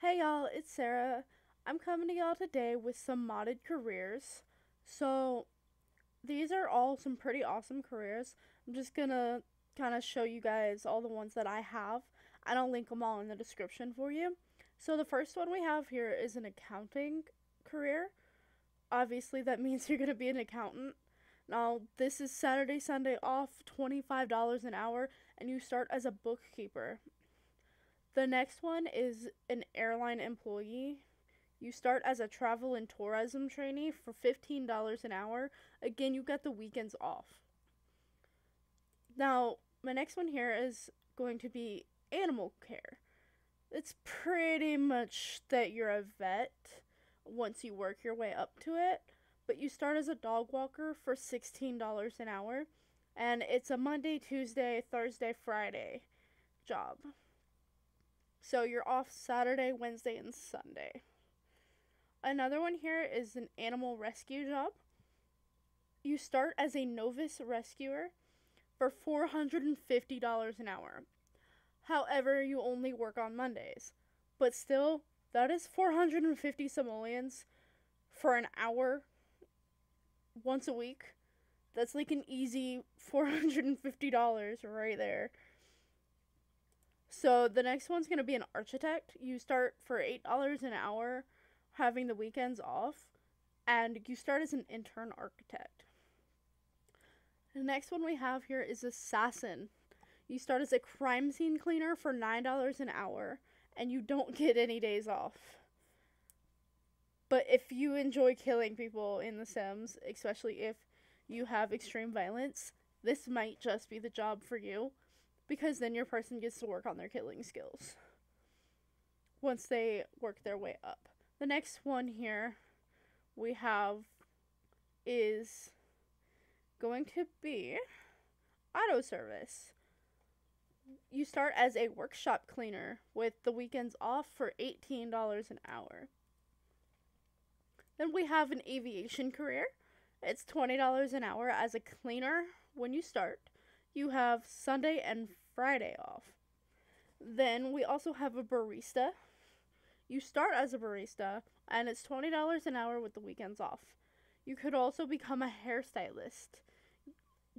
Hey y'all, it's Sarah. I'm coming to y'all today with some modded careers. So, these are all some pretty awesome careers. I'm just gonna kind of show you guys all the ones that I have, and I'll link them all in the description for you. So, the first one we have here is an accounting career. Obviously, that means you're gonna be an accountant. Now, this is Saturday, Sunday off, $25 an hour, and you start as a bookkeeper. The next one is an airline employee. You start as a travel and tourism trainee for $15 an hour. Again, you get the weekends off. Now, my next one here is going to be animal care. It's pretty much that you're a vet once you work your way up to it, but you start as a dog walker for $16 an hour, and it's a Monday, Tuesday, Thursday, Friday job. So you're off Saturday, Wednesday, and Sunday. Another one here is an animal rescue job. You start as a novice rescuer for $450 an hour. However, you only work on Mondays. But still, that is 450 simoleons for an hour once a week. That's like an easy $450 right there. So the next one's going to be an architect. You start for $8 an hour, having the weekends off, and you start as an intern architect. The next one we have here is assassin. You start as a crime scene cleaner for $9 an hour, and you don't get any days off. But if you enjoy killing people in The Sims, especially if you have extreme violence, this might just be the job for you, because then your person gets to work on their killing skills once they work their way up. The next one here we have is going to be auto service. You start as a workshop cleaner with the weekends off for $18 an hour. Then we have an aviation career. It's $20 an hour as a cleaner when you start. You have Sunday and Friday off. Then we also have a barista. You start as a barista, and it's $20 an hour with the weekends off. You could also become a hairstylist.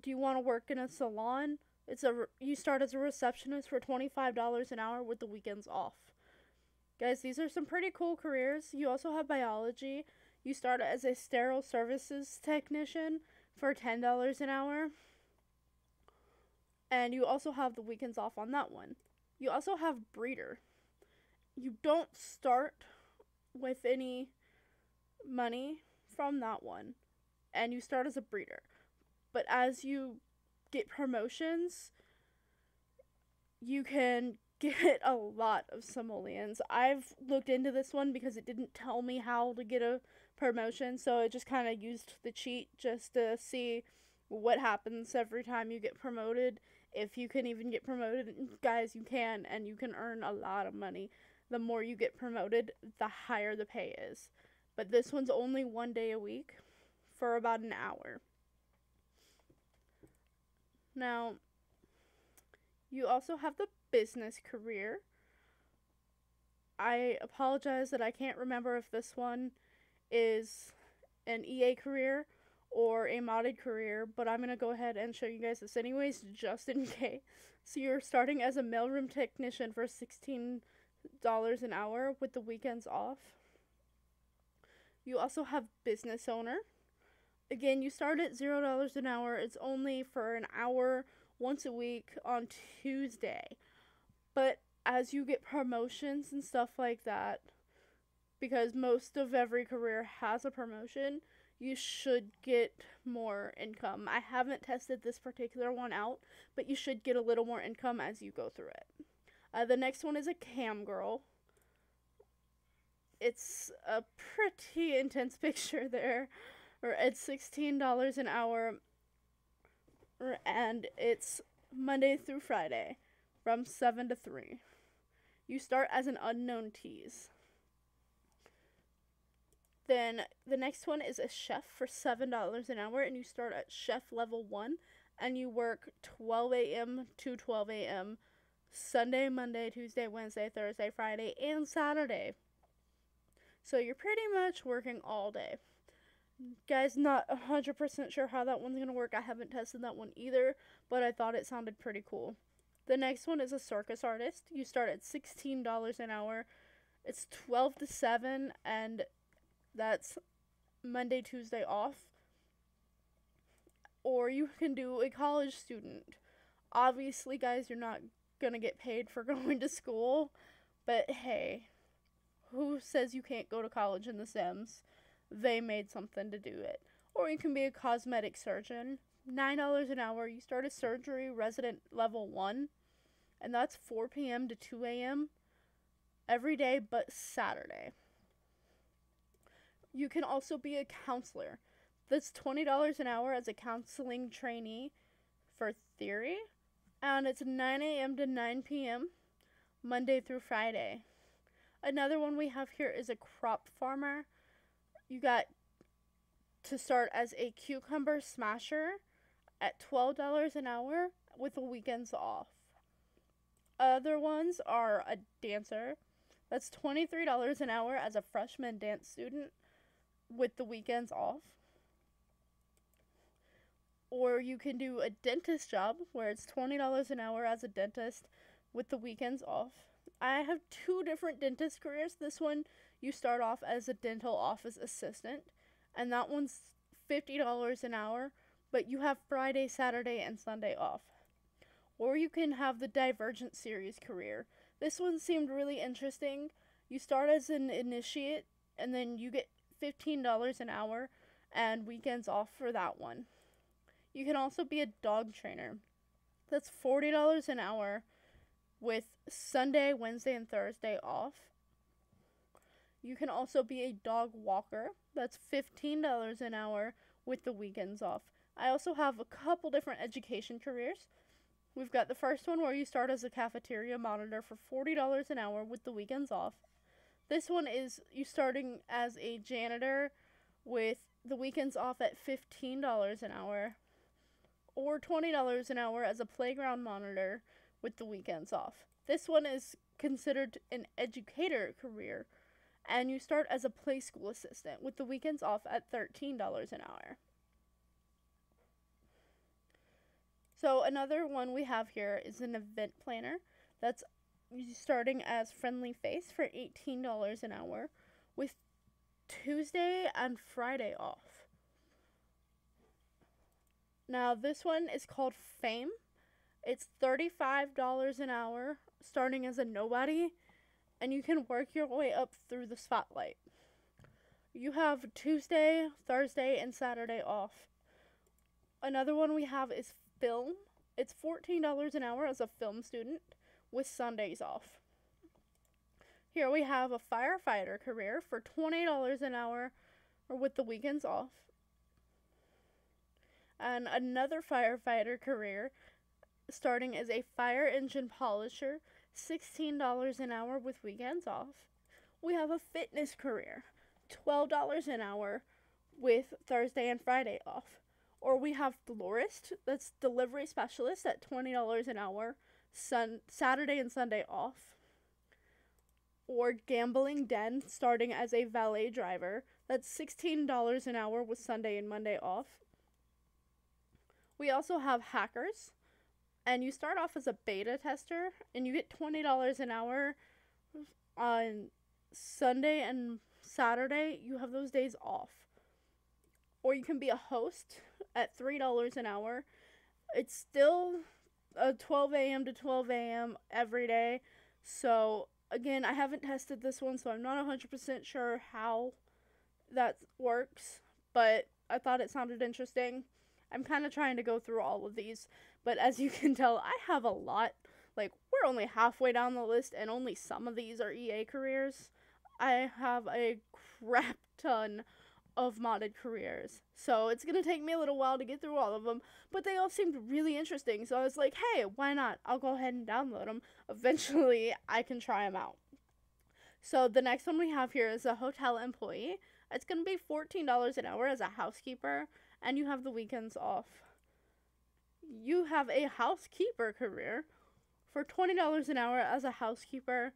Do you want to work in a salon? You start as a receptionist for $25 an hour with the weekends off. Guys, these are some pretty cool careers. You also have biology. You start as a sterile services technician for $10 an hour. And you also have the weekends off on that one. You also have breeder. You don't start with any money from that one, and you start as a breeder. But as you get promotions, you can get a lot of simoleons. I've looked into this one because it didn't tell me how to get a promotion, so I just kind of used the cheat just to see what happens every time you get promoted. If you can even get promoted, guys, you can, and you can earn a lot of money. The more you get promoted, the higher the pay is. But this one's only 1 day a week for about an hour. Now, you also have the business career. I apologize that I can't remember if this one is an EA career or a modded career, but I'm going to go ahead and show you guys this anyways, just in case. So you're starting as a mailroom technician for $16 an hour with the weekends off. You also have business owner. Again, you start at $0 an hour. It's only for an hour once a week on Tuesday. But as you get promotions and stuff like that, because most of every career has a promotion, you should get more income. I haven't tested this particular one out, but you should get a little more income as you go through it. The next one is a cam girl. It's a pretty intense picture there. It's $16 an hour, and it's Monday through Friday from 7 to 3. You start as an unknown tease. Then the next one is a chef for $7 an hour, and you start at chef level 1, and you work 12 a.m. to 12 a.m. Sunday, Monday, Tuesday, Wednesday, Thursday, Friday, and Saturday. So you're pretty much working all day. Guys, not 100% sure how that one's going to work. I haven't tested that one either, but I thought it sounded pretty cool. The next one is a circus artist. You start at $16 an hour. It's 12 to 7, and that's Monday, Tuesday off. Or you can do a college student. Obviously, guys, you're not going to get paid for going to school, but hey, who says you can't go to college in The Sims? They made something to do it. Or you can be a cosmetic surgeon. $9 an hour. You start a surgery resident level 1, and that's 4 p.m. to 2 a.m. every day but Saturday. You can also be a counselor. That's $20 an hour as a counseling trainee for theory, and it's 9 a.m. to 9 p.m. Monday through Friday. Another one we have here is a crop farmer. You got to start as a cucumber smasher at $12 an hour with the weekends off. Other ones are a dancer. That's $23 an hour as a freshman dance student with the weekends off. Or you can do a dentist job where it's $20 an hour as a dentist with the weekends off. I have 2 different dentist careers. This one, you start off as a dental office assistant, and that one's $50 an hour, but you have Friday, Saturday, and Sunday off. Or you can have the Divergent series career. This one seemed really interesting. You start as an initiate, and then you get $15 an hour and weekends off for that one. You can also be a dog trainer. That's $40 an hour with Sunday, Wednesday, and Thursday off. You can also be a dog walker. That's $15 an hour with the weekends off. I also have a couple different education careers. We've got the first one where you start as a cafeteria monitor for $40 an hour with the weekends off. This one is you starting as a janitor with the weekends off at $15 an hour. Or $20 an hour as a playground monitor with the weekends off. This one is considered an educator career, and you start as a play school assistant with the weekends off at $13 an hour. So another one we have here is an event planner. That's starting as friendly face for $18 an hour with Tuesday and Friday off. Now this one is called Fame. It's $35 an hour starting as a nobody, and you can work your way up through the spotlight. You have Tuesday, Thursday, and Saturday off. Another one we have is film. It's $14 an hour as a film student with Sundays off. Here we have a firefighter career for $20 an hour or with the weekends off. And another firefighter career starting as a fire engine polisher, $16 an hour with weekends off. We have a fitness career, $12 an hour with Thursday and Friday off. Or we have florist, that's delivery specialist at $20 an hour, Saturday and Sunday off. Or gambling den, starting as a valet driver, that's $16 an hour with Sunday and Monday off. We also have hackers, and you start off as a beta tester, and you get $20 an hour on Sunday and Saturday. You have those days off. Or you can be a host at $3 an hour. It's still 12 a.m. to 12 a.m. every day. So, again, I haven't tested this one, so I'm not 100% sure how that works. But I thought it sounded interesting. I'm kind of trying to go through all of these. But as you can tell, I have a lot. Like, we're only halfway down the list, and only some of these are EA careers. I have a crap ton of modded careers. So it's going to take me a little while to get through all of them, but they all seemed really interesting. So I was like, hey, why not? I'll go ahead and download them. Eventually, I can try them out. So the next one we have here is a hotel employee. It's going to be $14 an hour as a housekeeper, and you have the weekends off. You have a housekeeper career For $20 an hour as a housekeeper,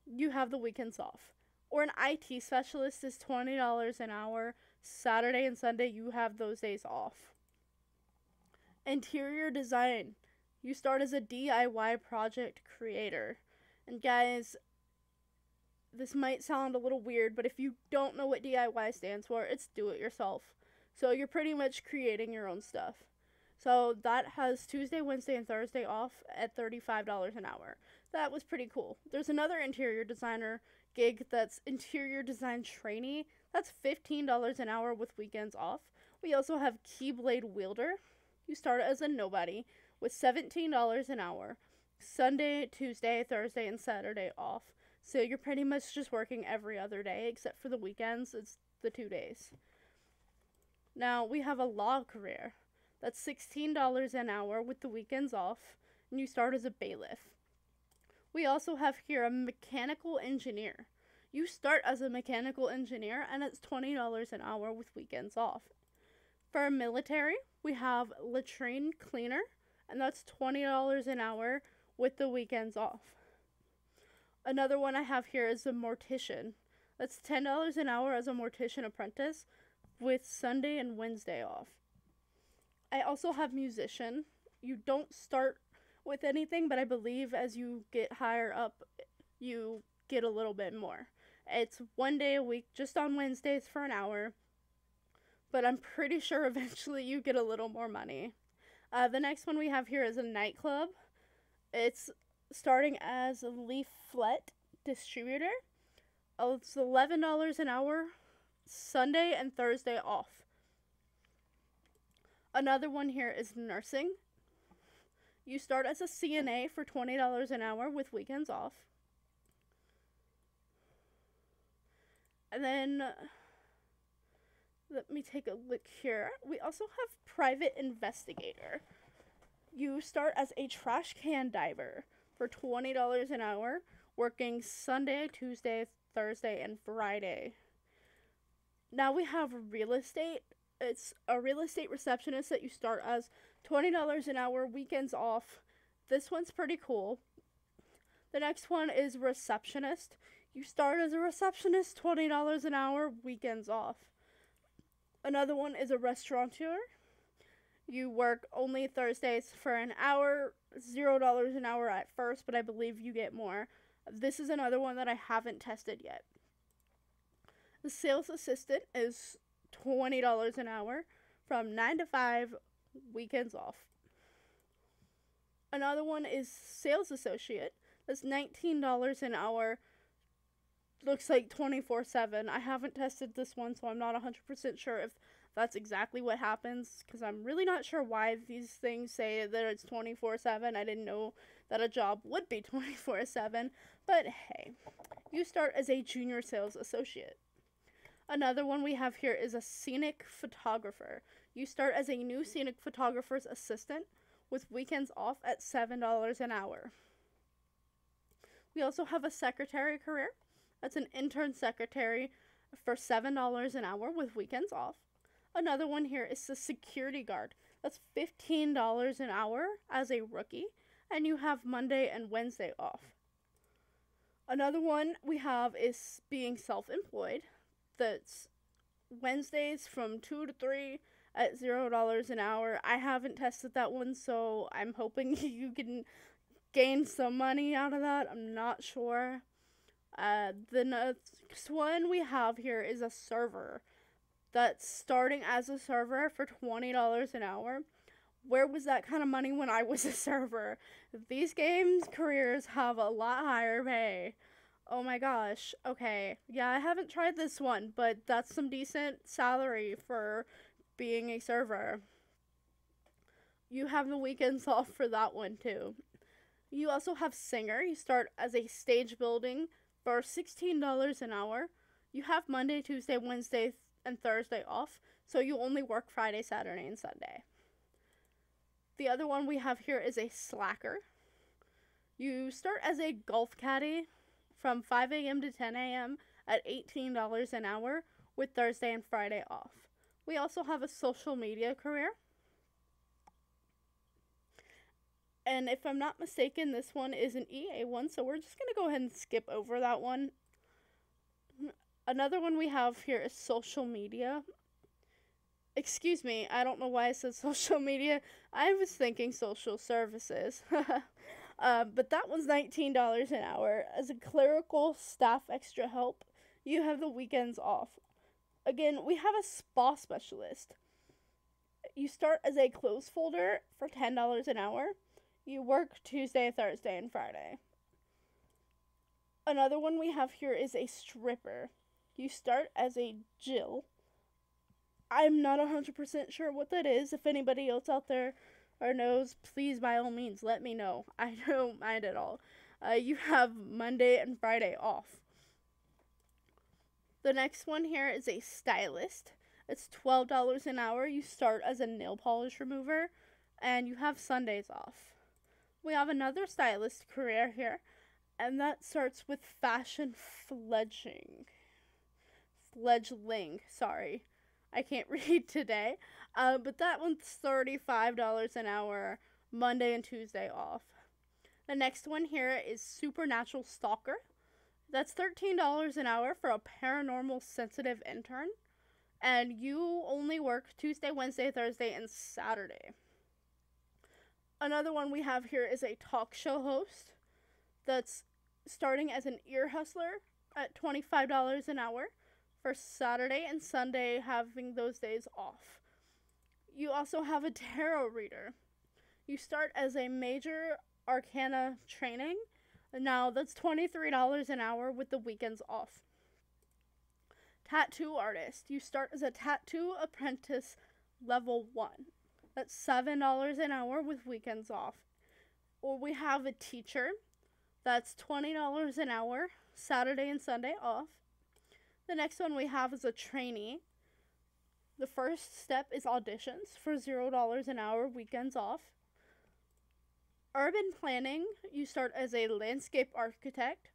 you have the weekends off. Or an IT specialist is $20 an hour. Saturday and Sunday, you have those days off. Interior design. You start as a DIY project creator. And guys, this might sound a little weird, but if you don't know what DIY stands for, it's do it yourself. So you're pretty much creating your own stuff. So that has Tuesday, Wednesday, and Thursday off at $35 an hour. That was pretty cool. There's another interior designer gig that's interior design trainee. That's $15 an hour with weekends off. We also have keyblade wielder. You start as a nobody with $17 an hour. Sunday, Tuesday, Thursday, and Saturday off. So you're pretty much just working every other day except for the weekends. It's the 2 days. Now we have a law career. That's $16 an hour with the weekends off, and you start as a bailiff. We also have here a mechanical engineer. You start as a mechanical engineer, and it's $20 an hour with weekends off. For military, we have latrine cleaner, and that's $20 an hour with the weekends off. Another one I have here is a mortician. That's $10 an hour as a mortician apprentice with Sunday and Wednesday off. I also have musician. You don't start with anything, but I believe as you get higher up, you get a little bit more. It's 1 day a week, just on Wednesdays for an hour, but I'm pretty sure eventually you get a little more money. The next one we have here is a nightclub. It's starting as a leaflet distributor. It's $11 an hour, Sunday and Thursday off. Another one here is nursing. You start as a CNA for $20 an hour with weekends off. And then, let me take a look here. We also have private investigator. You start as a trash can diver for $20 an hour, working Sunday, Tuesday, Thursday, and Friday. Now we have real estate. It's a real estate receptionist that you start as $20 an hour, weekends off. This one's pretty cool. The next one is receptionist. You start as a receptionist, $20 an hour, weekends off. Another one is a restaurateur. You work only Thursdays for an hour, $0 an hour at first, but I believe you get more. This is another one that I haven't tested yet. The sales assistant is $20 an hour from 9 to 5, weekends off. Another one is sales associate. That's $19 an hour. Looks like 24/7. I haven't tested this one, so I'm not 100% sure if that's exactly what happens, because I'm really not sure why these things say that it's 24/7. I didn't know that a job would be 24/7, but hey, you start as a junior sales associate. Another one we have here is a scenic photographer. You start as a new scenic photographer's assistant with weekends off at $7 an hour. We also have a secretary career. That's an intern secretary for $7 an hour with weekends off. Another one here is the security guard. That's $15 an hour as a rookie, and you have Monday and Wednesday off. Another one we have is being self-employed. That's Wednesdays from 2 to 3 at $0 an hour. I haven't tested that one, so I'm hoping you can gain some money out of that. I'm not sure. The next one we have here is a server. That's starting as a server for $20 an hour. Where was that kind of money when I was a server? These games careers have a lot higher pay. Oh my gosh. Okay. Yeah, I haven't tried this one, but that's some decent salary for being a server. You have the weekends off for that one too. You also have singer. You start as a stage building for $16 an hour. You have Monday, Tuesday, Wednesday, and Thursday off, so you only work Friday, Saturday, and Sunday. The other one we have here is a slacker. You start as a golf caddy from 5 a.m. to 10 a.m. at $18 an hour with Thursday and Friday off. We also have a social media career. And if I'm not mistaken, this one is an EA one, so we're just going to go ahead and skip over that one. Another one we have here is social media. Excuse me, I don't know why I said social media. I was thinking social services. But that one's $19 an hour. As a clerical staff extra help, you have the weekends off. Again, we have a spa specialist. You start as a clothes folder for $10 an hour. You work Tuesday, Thursday, and Friday. Another one we have here is a stripper. You start as a Jill. I'm not 100% sure what that is. If anybody else out there or knows, please by all means let me know. I don't mind at all. You have Monday and Friday off. The next one here is a stylist. It's $12 an hour. You start as a nail polish remover, and you have Sundays off. We have another stylist career here, and that starts with fashion fledgling. Sorry. I can't read today. But that one's $35 an hour, Monday and Tuesday off. The next one here is Supernatural Stalker. That's $13 an hour for a paranormal sensitive intern. And you only work Tuesday, Wednesday, Thursday, and Saturday. Another one we have here is a talk show host. That's starting as an ear hustler at $25 an hour for Saturday and Sunday, having those days off. You also have a tarot reader. You start as a major arcana training. Now that's $23 an hour with the weekends off. Tattoo artist. You start as a tattoo apprentice level 1. That's $7 an hour with weekends off. Or we have a teacher. That's $20 an hour, Saturday and Sunday off. The next one we have is a trainee. The first step is auditions for $0 an hour, weekends off. Urban planning, you start as a landscape architect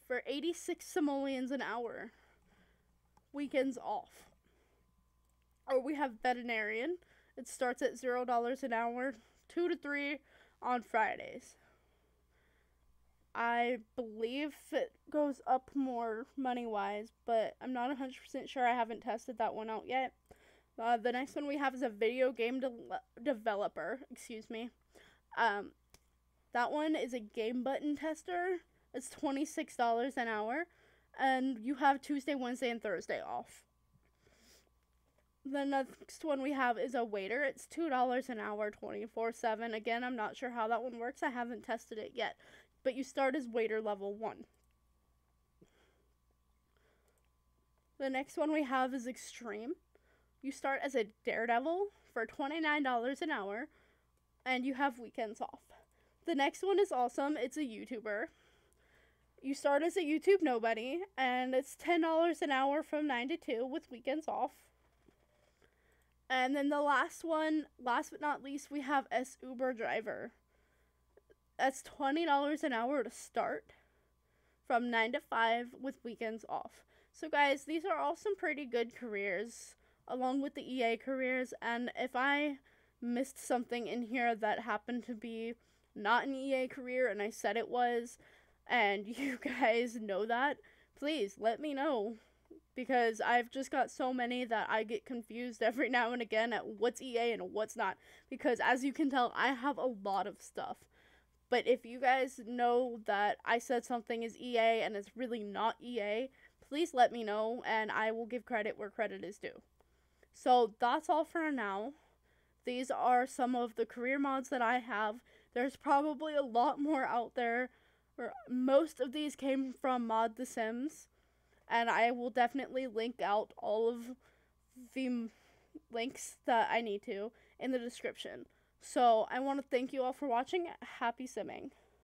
for 86 simoleons an hour, weekends off. Or we have veterinarian. It starts at $0 an hour, 2 to 3 on Fridays. I believe it goes up more money-wise, but I'm not 100% sure. I haven't tested that one out yet. The next one we have is a video game developer. That one is a game button tester. It's $26 an hour, and you have Tuesday, Wednesday, and Thursday off. The next one we have is a waiter. It's $2 an hour, 24/7. Again, I'm not sure how that one works. I haven't tested it yet. But you start as waiter level 1. The next one we have is extreme. You start as a daredevil for $29 an hour, and you have weekends off. The next one is awesome. It's a YouTuber. You start as a YouTube nobody, and it's $10 an hour from 9 to 2 with weekends off. And then the last one, last but not least, we have as Uber driver. That's $20 an hour to start from 9 to 5 with weekends off. So guys, these are all some pretty good careers along with the EA careers, and if I missed something in here that happened to be not an EA career and I said it was, and you guys know that, please let me know, because I've just got so many that I get confused every now and again at what's EA and what's not, because as you can tell, I have a lot of stuff. But if you guys know that I said something is EA and it's really not EA, please let me know, and I will give credit where credit is due. So that's all for now. These are some of the career mods that I have. There's probably a lot more out there. Most of these came from Mod The Sims, and I will definitely link out all of the links that I need to in the description. So I want to thank you all for watching. Happy simming.